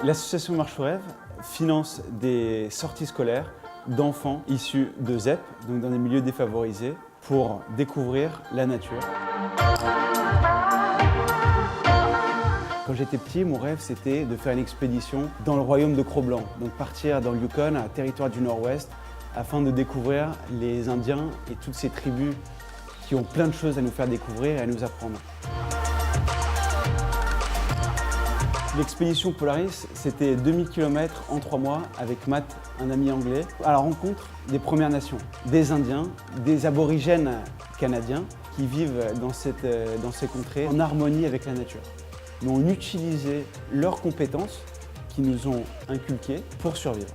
L'association Marche aux Rêves finance des sorties scolaires d'enfants issus de ZEP, donc dans des milieux défavorisés, pour découvrir la nature. Quand j'étais petit, mon rêve c'était de faire une expédition dans le royaume de Cro-Blanc, donc partir dans le Yukon, un territoire du Nord-Ouest, afin de découvrir les Indiens et toutes ces tribus qui ont plein de choses à nous faire découvrir et à nous apprendre. L'expédition Polaris, c'était 2000 km en 3 mois avec Matt, un ami anglais, à la rencontre des Premières Nations, des Indiens, des aborigènes canadiens qui vivent dans ces contrées en harmonie avec la nature. Mais on utilisait leurs compétences qu'ils nous ont inculquées pour survivre.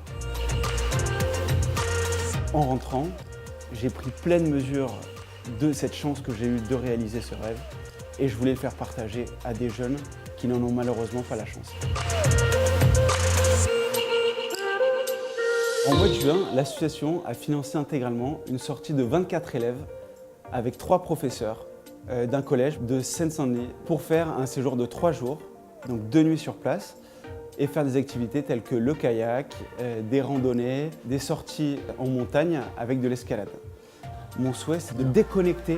En rentrant, j'ai pris pleine mesure de cette chance que j'ai eue de réaliser ce rêve et je voulais le faire partager à des jeunes qui n'en ont malheureusement pas la chance. En mois de juin, l'association a financé intégralement une sortie de 24 élèves avec 3 professeurs d'un collège de Seine-Saint-Denis pour faire un séjour de 3 jours, donc 2 nuits sur place, et faire des activités telles que le kayak, des randonnées, des sorties en montagne avec de l'escalade. Mon souhait, c'est de déconnecter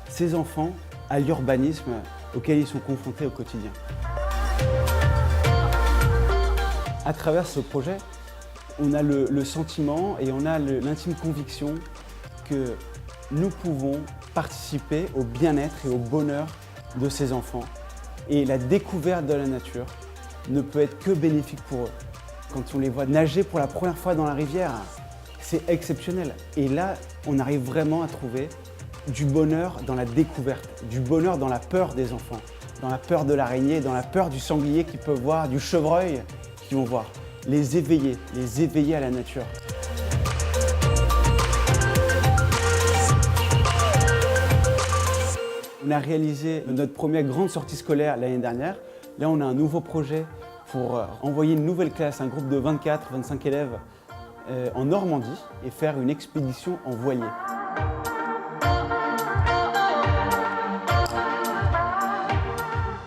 ces enfants à l'urbanisme auquel ils sont confrontés au quotidien. À travers ce projet, on a le sentiment et on a l'intime conviction que nous pouvons participer au bien-être et au bonheur de ces enfants. Et la découverte de la nature ne peut être que bénéfique pour eux. Quand on les voit nager pour la première fois dans la rivière, c'est exceptionnel. Et là, on arrive vraiment à trouver du bonheur dans la découverte, du bonheur dans la peur des enfants, dans la peur de l'araignée, dans la peur du sanglier qu'ils peuvent voir, du chevreuil qu'ils vont voir. Les éveiller à la nature. On a réalisé notre première grande sortie scolaire l'année dernière. Là, on a un nouveau projet pour envoyer une nouvelle classe, un groupe de 24-25 élèves en Normandie et faire une expédition en voilier.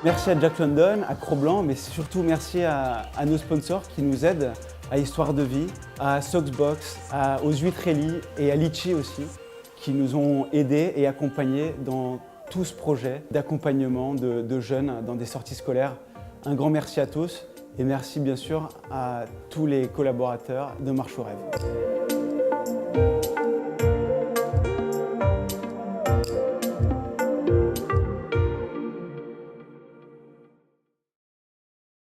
Merci à Jack London, à Cro-Blanc, mais surtout merci à nos sponsors qui nous aident, à Histoire de Vie, à Soxbox, aux Huîtres Elie et à Litchi aussi, qui nous ont aidés et accompagnés dans tout ce projet d'accompagnement de jeunes dans des sorties scolaires. Un grand merci à tous et merci bien sûr à tous les collaborateurs de Marche aux Rêves.